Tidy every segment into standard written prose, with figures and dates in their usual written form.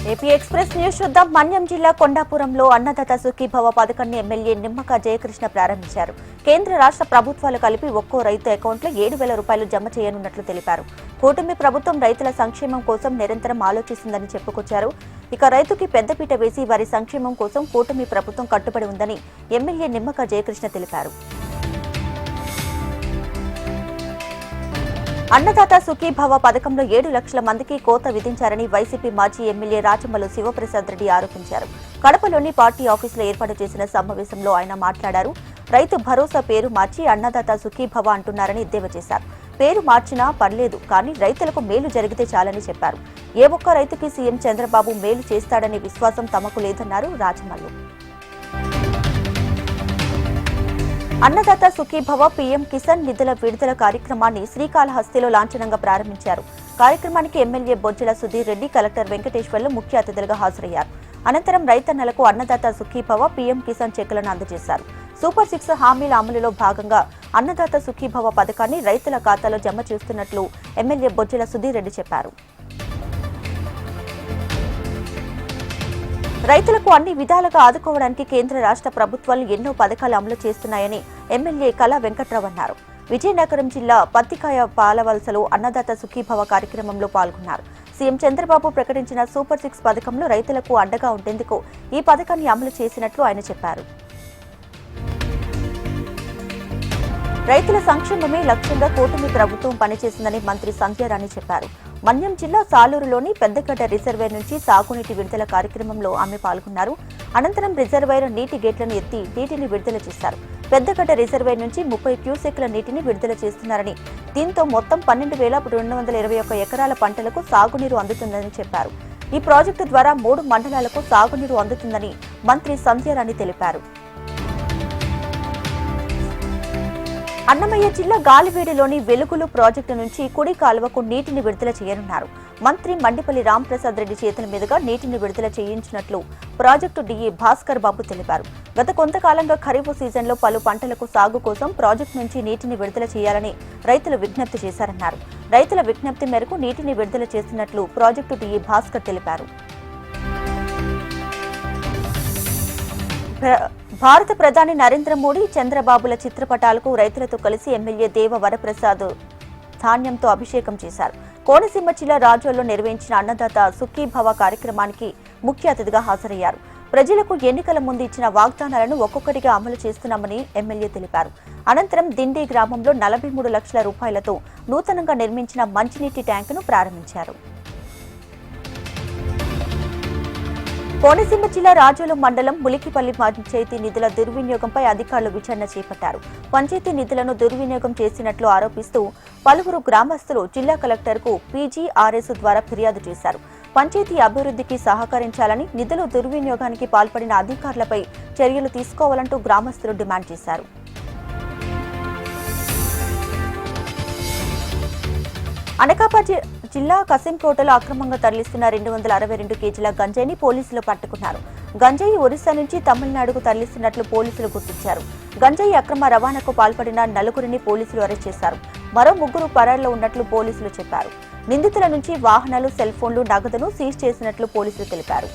AP express news చూద్దాం. మన్యం జిల్లా కొండాపురంలో అన్నదాత సుఖీభవ పథకాన్ని ఎమ్మెల్యే నిమ్మక జయకృష్ణ ప్రారంభించారు. కేంద్ర రాష్ట్ర ప్రభుత్వాలు కలిపి ఒక్కో రైతు అకౌంట్లో 7,000 రూపాయలు జమ చేయనున్నట్లు తెలిపారు. కూటమి ప్రభుత్వం రైతుల సంక్షేమం కోసం నిరంతరం ఆలోచిస్తుందని చెప్పుకొచ్చారు. ఇక రైతుకి పెద్దపీట వేసి వారి సంక్షేమం కోసం కూటమి ప్రభుత్వం కట్టుబడి ఉందని ఎమ్మెల్యే నిమ్మక జయకృష్ణ తెలిపారు. అన్నదాత సుఖీభవ పథకంలో 7 లక్షల మందికి కోత విధించారని వైసీపీ మాజీ ఎమ్మెల్యే రాచమల్లు శివప్రసాద్ రెడ్డి ఆరోపించారు. కడపలోని పార్టీ ఆఫీసులో ఏర్పాటు చేసిన సమావేశంలో ఆయన మాట్లాడారు. రైతు భరోసా పేరు మార్చి అన్నదాత సుఖీభవ అంటున్నారని ఎద్దేవా చేశారు. పేరు మార్చినా పర్లేదు, కానీ రైతులకు మేలు జరిగితే చాలని చెప్పారు. ఏ ఒక్క రైతుకి సీఎం చంద్రబాబు మేలు చేస్తాడనే విశ్వాసం తమకు లేదన్నారు రాచమల్లు. అన్నదాత సుఖీభవ పీఎం కిసాన్ నిధుల విడుదల కార్యక్రమాన్ని శ్రీకాళహస్తిలో లాంఛనంగా ప్రారంభించారు. కార్యక్రమానికి ఎమ్మెల్యే బొజ్జల సుధీర్ రెడ్డి, కలెక్టర్ వెంకటేశ్వర్లు ముఖ్య అతిథులుగా హాజరయ్యారు. అనంతరం రైతన్నలకు అన్నదాత సుఖీభవ పీఎం కిసాన్ చెక్కులను అందజేశారు. సూపర్ 6 హామీల అమలులో భాగంగా అన్నదాత సుఖీభవ పథకాన్ని రైతుల ఖాతాలో జమ చేస్తున్నట్లు ఎమ్మెల్యే బొజ్జల సుధీర్ రెడ్డి చెప్పారు. రైతులకు అన్ని విధాలుగా ఆదుకోవడానికి కేంద్ర రాష్ట్ర ప్రభుత్వాలు ఎన్నో పథకాలు అమలు చేస్తున్నాయని ఎమ్మెల్యే కళా వెంకట్రావు అన్నారు. విజయనగరం జిల్లా పత్తికాయ పాలవలసలో అన్నదాత సుఖీభవ కార్యక్రమంలో పాల్గొన్నారు. సీఎం చంద్రబాబు ప్రకటించిన సూపర్ 6 పథకంలో రైతులకు అండగా ఉండేందుకు ఈ పథకాన్ని అమలు చేసినట్లు ఆయన చెప్పారు. రైతుల సంక్షేమమే లక్ష్యంగా కూటమి ప్రభుత్వం పనిచేసిందని మంత్రి సంధ్యారాణి చెప్పారు. మన్యం జిల్లా సాలూరులోని పెద్దగడ్డ రిజర్వేర్ నుంచి సాగునీటి విడుదల కార్యక్రమంలో ఆమె పాల్గొన్నారు. అనంతరం రిజర్వేర్ నీటి గేట్లను ఎత్తి నీటిని విడుదల చేశారు. పెద్దగడ్డ రిజర్వేర్ నుంచి 30 క్యూసెక్ల నీటిని విడుదల చేస్తున్నారని, దీంతో మొత్తం 12,221 ఎకరాల పంటలకు సాగునీరు అందుతుందని చెప్పారు. ఈ ప్రాజెక్టు ద్వారా 3 మండలాలకు సాగునీరు అందుతుందని మంత్రి సంధ్యారాణి తెలిపారు. అన్నమయ్య జిల్లా గాలివీడిలోని వెలుగులు ప్రాజెక్టు నుంచి కుడి కాలువకు నీటిని విడుదల చేయనున్నారు. మంత్రి మండిపల్లి రాంప్రసాద్ రెడ్డి చేతుల మీదుగా నీటిని విడుదల చేయించినట్లు ప్రాజెక్టు డీఈ భాస్కర్ బాబు తెలిపారు. గత కొంతకాలంగా ఖరీఫ్ సీజన్లో పలు పంటలకు సాగు కోసం ప్రాజెక్టు నుంచి నీటిని విడుదల చేయాలని రైతులు విజ్ఞప్తి చేశారన్నారు. రైతుల విజ్ఞప్తి మేరకు నీటిని విడుదల చేస్తున్నట్లు ప్రాజెక్టు డీఈ భాస్కర్ తెలిపారు. భారత ప్రధాని నరేంద్ర మోడీ, చంద్రబాబుల చిత్రపటాలకు రైతులతో కలిసి ఎమ్మెల్యే దేవ వరప్రసాద్ ధాన్యంతో అభిషేకం చేశారు. కోనసీమ జిల్లా రాజోల్లో నిర్వహించిన అన్నదాత సుఖీభవ కార్యక్రమానికి ముఖ్య అతిథిగా హాజరయ్యారు. ప్రజలకు ఎన్నికల ముందు ఇచ్చిన వాగ్దానాలను ఒక్కొక్కటిగా అమలు చేస్తున్నామని ఎమ్మెల్యే తెలిపారు. అనంతరం దిండి గ్రామంలో 43 లక్షల రూపాయలతో నూతనంగా నిర్మించిన మంచినీటి ట్యాంకును ప్రారంభించారు. కోనసీమ జిల్లా రాజోలు మండలం ములికిపల్లి పంచాయతీ నిధుల దుర్వినియోగంపై అధికారులు విచారణ చేపట్టారు. పంచాయతీ నిధులను దుర్వినియోగం చేసినట్లు ఆరోపిస్తూ పలువురు గ్రామస్తులు జిల్లా కలెక్టర్కు పీజీఆర్ఎస్ ద్వారా ఫిర్యాదు చేశారు. పంచాయతీ అభివృద్ధికి సహకరించాలని, నిధులు దుర్వినియోగానికి పాల్పడిన అధికారులపై చర్యలు తీసుకోవాలంటూ గ్రామస్తులు డిమాండ్ చేశారు. అనకాపల్లి జిల్లా కసింకోటలో అక్రమంగా తరలిస్తున్న 262 కేజీల గంజాయిని పోలీసులు పట్టుకున్నారు. గంజాయి ఒరిస్సా నుంచి తమిళనాడుకు తరలిస్తున్నట్లు పోలీసులు గుర్తించారు. గంజాయి అక్రమ రవాణాకు పాల్పడిన 4గురిని పోలీసులు అరెస్ట్ చేశారు. మరో 3 పరారీలో ఉన్నట్లు పోలీసులు చెప్పారు. నిందితుల నుంచి వాహనాలు, సెల్ ఫోన్లు, నగదును సీజ్ చేసినట్లు పోలీసులు తెలిపారు.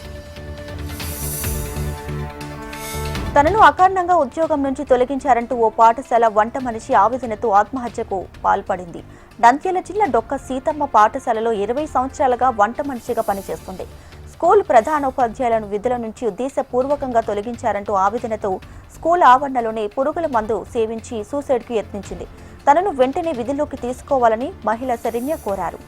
తనను అకారణంగా ఉద్యోగం నుంచి తొలగించారంటూ ఓ పాఠశాల వంట మనిషి ఆవేదనతో ఆత్మహత్యకు పాల్పడింది. నంద్యాల జిల్లా డొక్క సీతమ్మ పాఠశాలలో 20 సంవత్సరాలుగా వంట మనిషిగా పనిచేస్తుంది. స్కూల్ ప్రధానోపాధ్యాయులను విధుల నుంచి ఉద్దేశపూర్వకంగా తొలగించారంటూ ఆవేదనతో స్కూల్ ఆవరణలోనే పురుగుల మందు సేవించి సూసైడ్కు యత్నించింది. తనను వెంటనే విధుల్లోకి తీసుకోవాలని మహిళ శరణ్య కోరారు.